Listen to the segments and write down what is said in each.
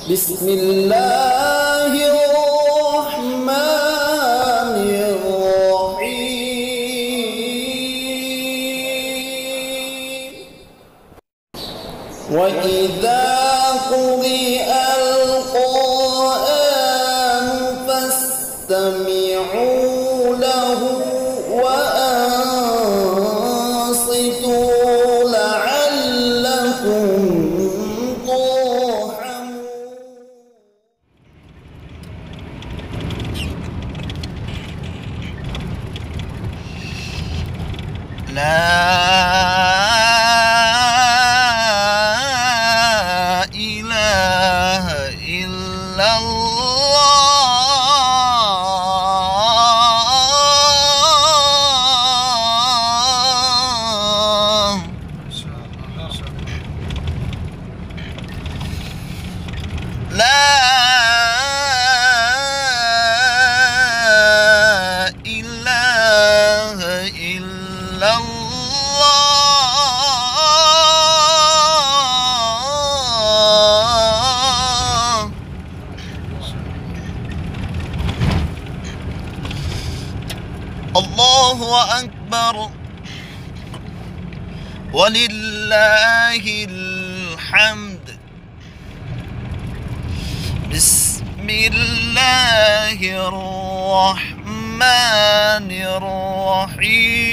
بسم الله الرحمن الرحيم وإذا قرئ القرآن فاستمعوا له وأنصتوا لعلكم ترحمون. لا إله إلا الله. لا إله إلا الله. الله أكبر ولله الحمد. بسم الله الرحمن الرحيم.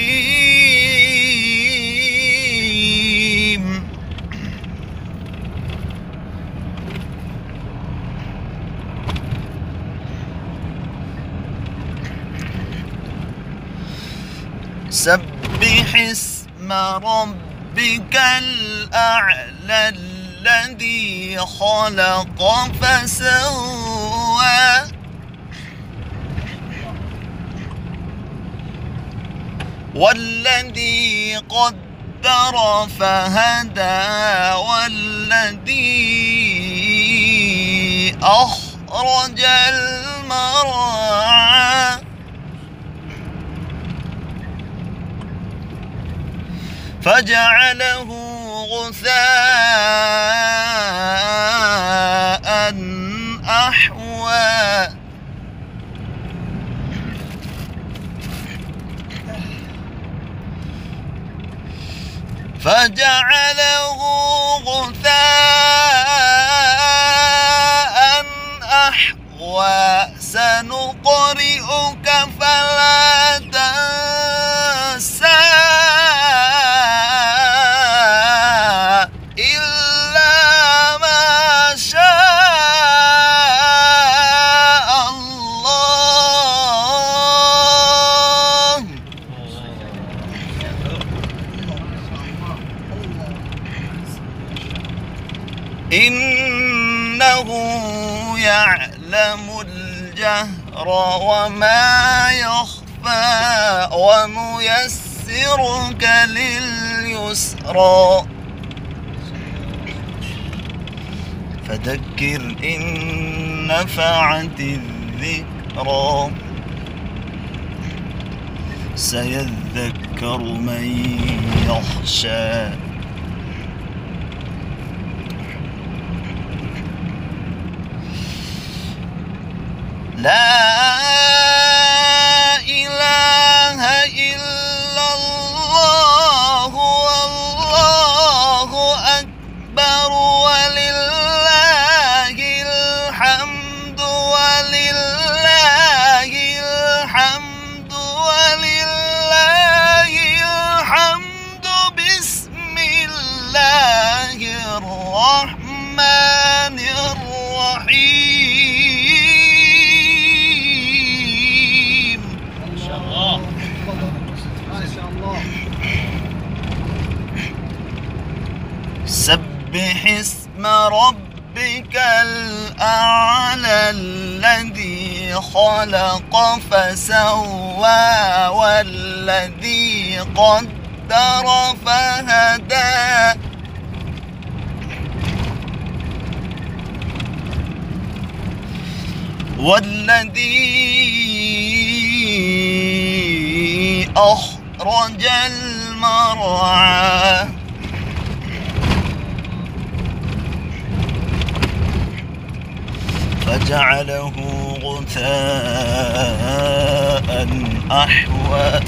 سبح اسم ربك الأعلى الذي خلق فسوى والذي قدر فهدى والذي أخرج المرعى فجعله غثاء أحوى فجعله غثاء أحوى سنقرئك فلا تنسى إلا ما شاء الله. إنه يعلم الجهر وما يخفى ونيسرك لليسرى فذكر إن نفعت الذكرى سيذكر من يخشى. لا إله إلا الله والله أكبر ولله الحمد ولله الحمد ولله الحمد. بسم الله الرحمن الرحيم. سبح اسم ربك الأعلى الذي خلق فسوى والذي قدر فهدى والذي أخرج المرعى فجعله غثاء أحوى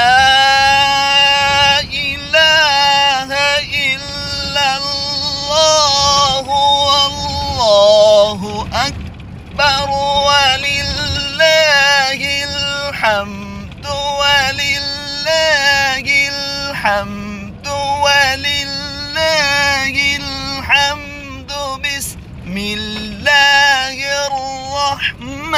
لا إله إلا الله والله أكبر ولله الحمد ولله الحمد ولله الحمد بسم الله الرحمن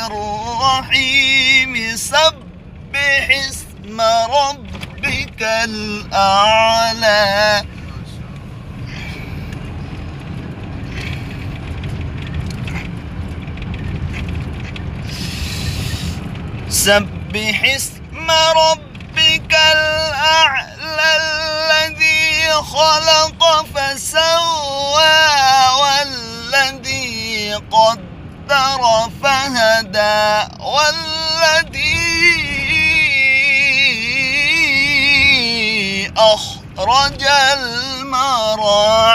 الرحيم سبح اسم ربك الأعلى سبح اسم ربك الأعلى الذي خلق فسوى والذي قدر فهدى والذي أخرج المرعى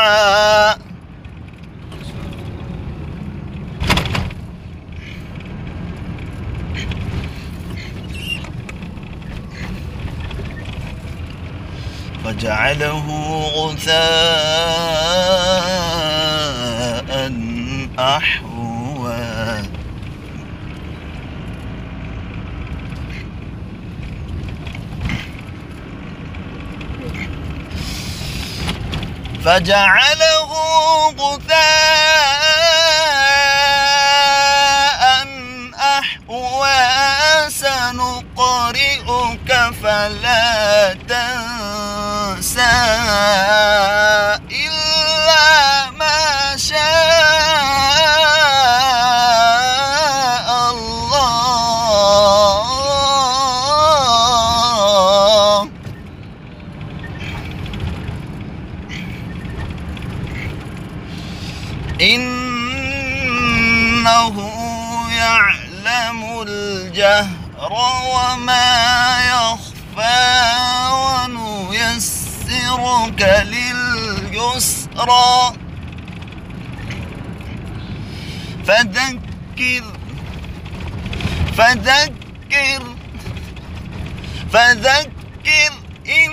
فجعله غثاء أحوى فجعله غثاء أحوى سنقرئك فلا تنسى إلا ما شاء الله إنه يعلم الجهر وما يخفى ونيسرك لليسرى فذكر إن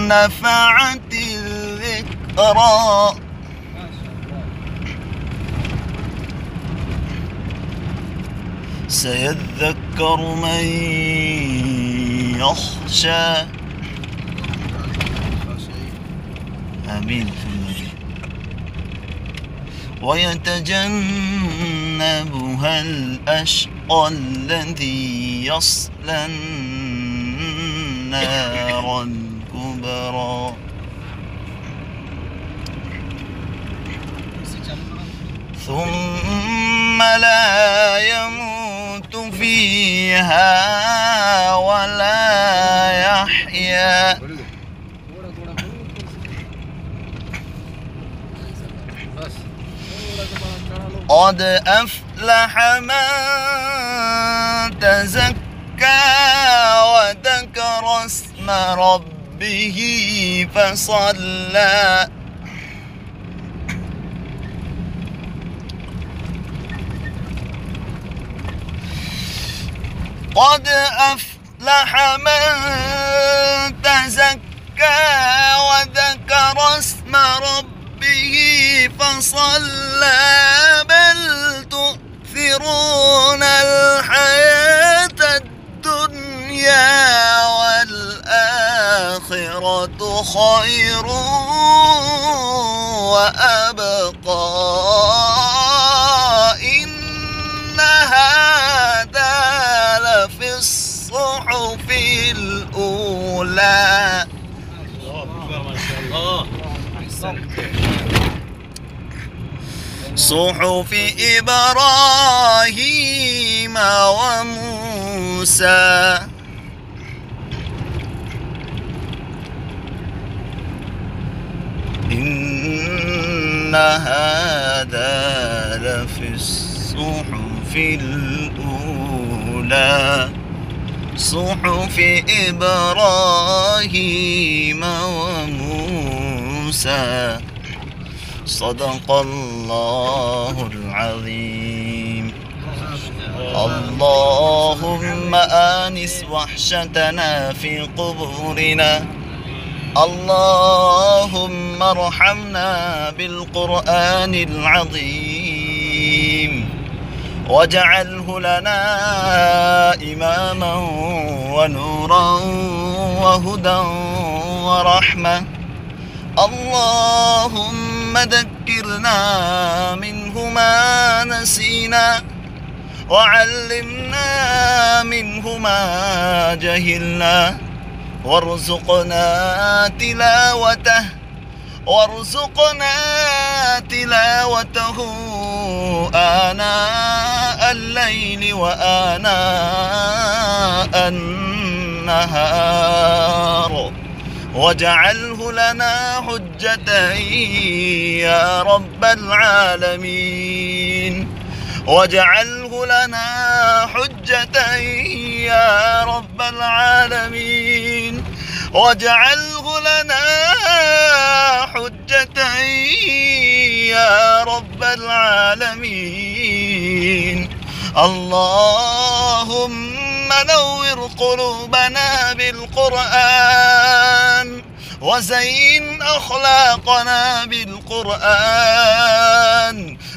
نفعت الذكرى سيذكر من يخشى آمين في النبي ويتجنبها الأشقى الذي يصلى النار الكبرى ثم لا يموت فيها ولا يحيا قد أفلح من تزكى وذكر اسم ربه فصلى قد أفلح من تزكى وذكر اسم ربه فصلى بل تؤثرون الحياة الدنيا والآخرة خير وأبقى إن هذا لفي الصحف الأولى. ما شاء الله أحسنت. صحف إبراهيم وموسى إن هذا لفي الصحف الأولى. على صحف إبراهيم وموسى صدق الله العظيم. اللهم آنس وحشتنا في قبورنا، اللهم ارحمنا بالقرآن العظيم، واجعله لنا إماما ونورا وهدى ورحمة. اللهم ذكرنا منه ما نسينا، وعلمنا منه ما جهلنا، وارزقنا تلاوته آناء الليل وآناء النهار، واجعله لنا حجة يا رب العالمين، واجعله لنا حجة يا رب العالمين، واجعله لنا حجة يا رب العالمين. اللهم نور قلوبنا بالقرآن، وزين أخلاقنا بالقرآن،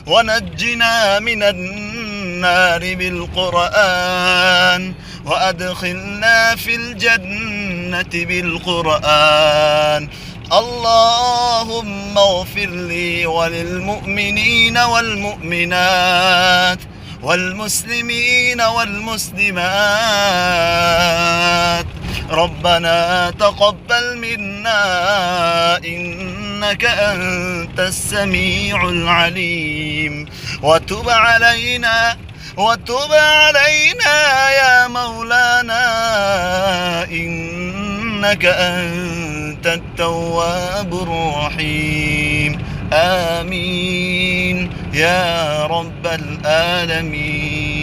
ونجنا من النار بالقرآن، وأدخلنا في الجنة بالقرآن. اللهم اغفر لي وللمؤمنين والمؤمنات والمسلمين والمسلمات. ربنا تقبل منا إنك أنت السميع العليم، وتب علينا يا مولانا إنك أنت التواب الرحيم. آمين يا رب العالمين.